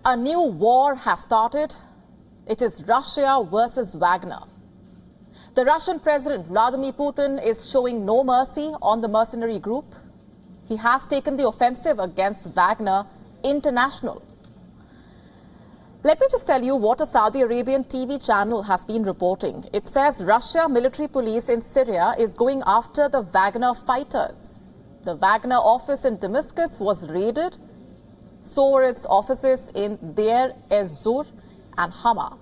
A new war has started. It is Russia versus Wagner. The Russian President Vladimir Putin is showing no mercy on the mercenary group. He has taken the offensive against Wagner International. Let me just tell you what a Saudi Arabian TV channel has been reporting. It says Russia military police in Syria is going after the Wagner fighters. The Wagner office in Damascus was raided. So were its offices in Deir ez-Zor and Hama.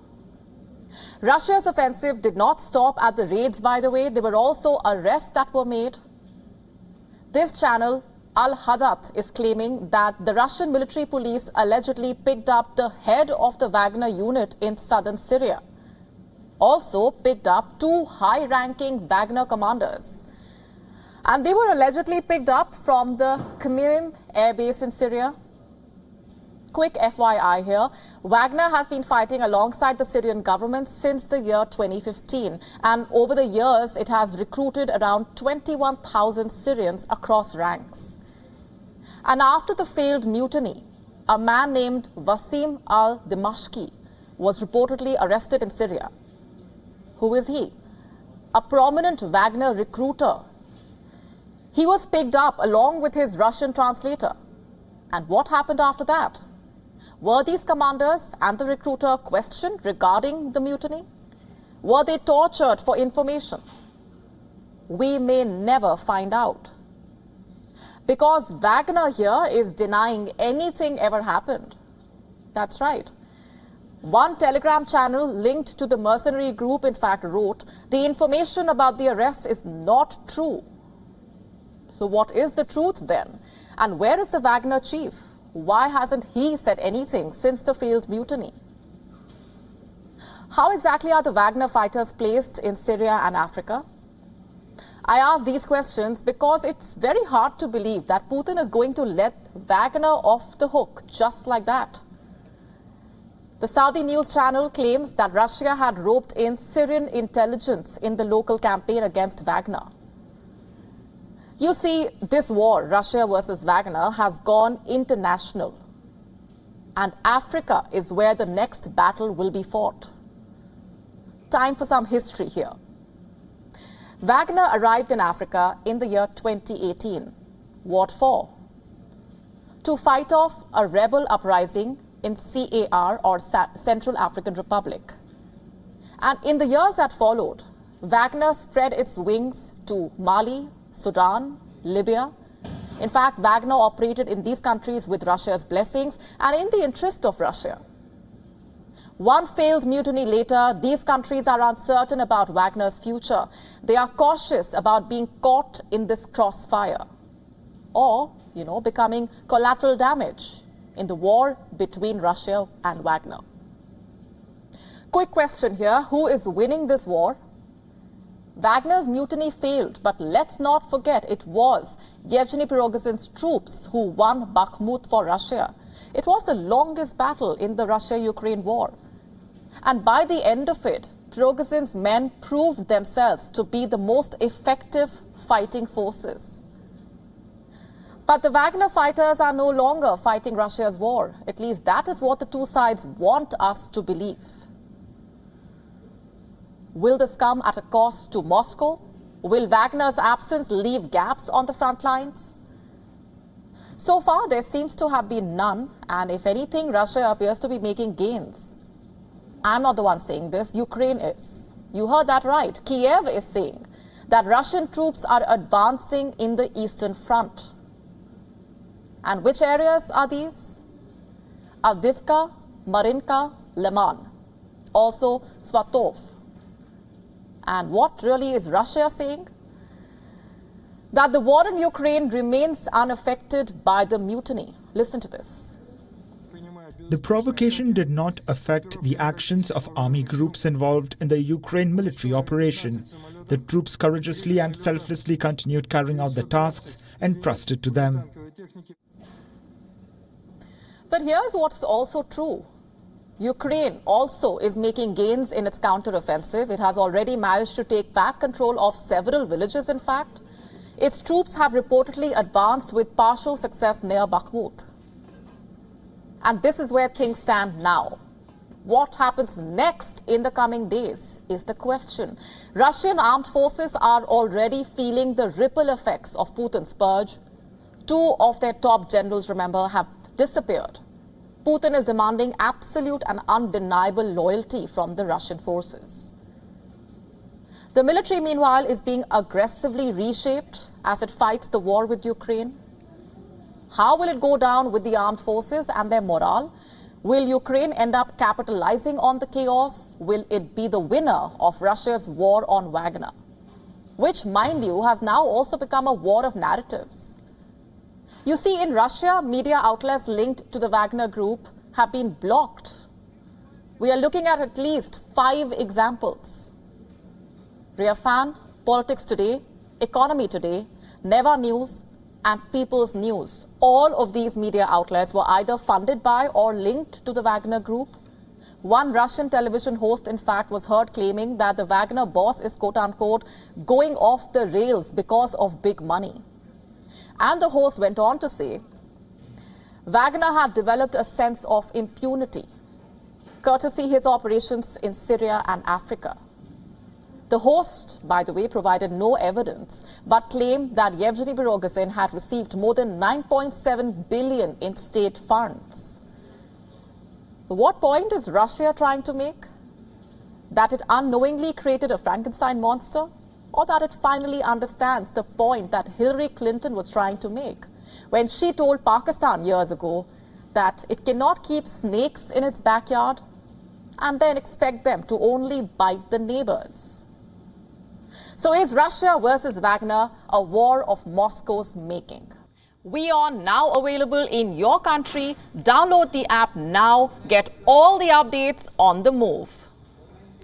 Russia's offensive did not stop at the raids, by the way. There were also arrests that were made. This channel, Al-Hadat, is claiming that the Russian military police allegedly picked up the head of the Wagner unit in southern Syria. Also picked up 2 high-ranking Wagner commanders. And they were allegedly picked up from the Khmeim air base in Syria. Quick FYI here, Wagner has been fighting alongside the Syrian government since the year 2015. And over the years, it has recruited around 21,000 Syrians across ranks. And after the failed mutiny, a man named Wasim al-Dimashqi was reportedly arrested in Syria. Who is he? A prominent Wagner recruiter. He was picked up along with his Russian translator. And what happened after that? Were these commanders and the recruiter questioned regarding the mutiny? Were they tortured for information? We may never find out. Because Wagner here is denying anything ever happened. That's right. One Telegram channel linked to the mercenary group, in fact, wrote, the information about the arrest is not true. So what is the truth then? And where is the Wagner chief? Why hasn't he said anything since the failed mutiny? How exactly are the Wagner fighters placed in Syria and Africa? I ask these questions because it's very hard to believe that Putin is going to let Wagner off the hook just like that. The Saudi news channel claims that Russia had roped in Syrian intelligence in the local campaign against Wagner. You see, this war, Russia versus Wagner, has gone international. And Africa is where the next battle will be fought. Time for some history here. Wagner arrived in Africa in the year 2018. What for? To fight off a rebel uprising in CAR, or Central African Republic. And in the years that followed, Wagner spread its wings to Mali, Sudan, Libya. In fact, Wagner operated in these countries with Russia's blessings and in the interest of Russia. One failed mutiny later, these countries are uncertain about Wagner's future. They are cautious about being caught in this crossfire or, becoming collateral damage in the war between Russia and Wagner. Quick question here, who is winning this war? Wagner's mutiny failed, but let's not forget it was Yevgeny Prigozhin's troops who won Bakhmut for Russia. It was the longest battle in the Russia-Ukraine war. And by the end of it, Prigozhin's men proved themselves to be the most effective fighting forces. But the Wagner fighters are no longer fighting Russia's war. At least that is what the two sides want us to believe. Will this come at a cost to Moscow? Will Wagner's absence leave gaps on the front lines? So far, there seems to have been none, and if anything, Russia appears to be making gains. I'm not the one saying this, Ukraine is. You heard that right. Kiev is saying that Russian troops are advancing in the Eastern Front. And which areas are these? Avdiivka, Marinka, Liman, also Svatov. And what really is Russia saying? That the war in Ukraine remains unaffected by the mutiny. Listen to this. The provocation did not affect the actions of army groups involved in the Ukraine military operation. The troops courageously and selflessly continued carrying out the tasks entrusted to them. But here's what's also true. Ukraine also is making gains in its counter-offensive. It has already managed to take back control of several villages, in fact. Its troops have reportedly advanced with partial success near Bakhmut. And this is where things stand now. What happens next in the coming days is the question. Russian armed forces are already feeling the ripple effects of Putin's purge. 2 of their top generals, remember, have disappeared. Putin is demanding absolute and undeniable loyalty from the Russian forces. The military, meanwhile, is being aggressively reshaped as it fights the war with Ukraine. How will it go down with the armed forces and their morale? Will Ukraine end up capitalizing on the chaos? Will it be the winner of Russia's war on Wagner? Which, mind you, has now also become a war of narratives. You see, in Russia, media outlets linked to the Wagner group have been blocked. We are looking at least 5 examples. Refrain, Politics Today, Economy Today, Never News, and People's News. All of these media outlets were either funded by or linked to the Wagner group. One Russian television host, in fact, was heard claiming that the Wagner boss is, quote-unquote, going off the rails because of big money. And the host went on to say, Wagner had developed a sense of impunity, courtesy his operations in Syria and Africa. The host, by the way, provided no evidence, but claimed that Yevgeny Prigozhin had received more than 9.7 billion in state funds. What point is Russia trying to make? That it unknowingly created a Frankenstein monster? Or that it finally understands the point that Hillary Clinton was trying to make when she told Pakistan years ago that it cannot keep snakes in its backyard and then expect them to only bite the neighbors? So is Russia versus Wagner a war of Moscow's making? WION now available in your country. Download the app now. Get all the updates on the move.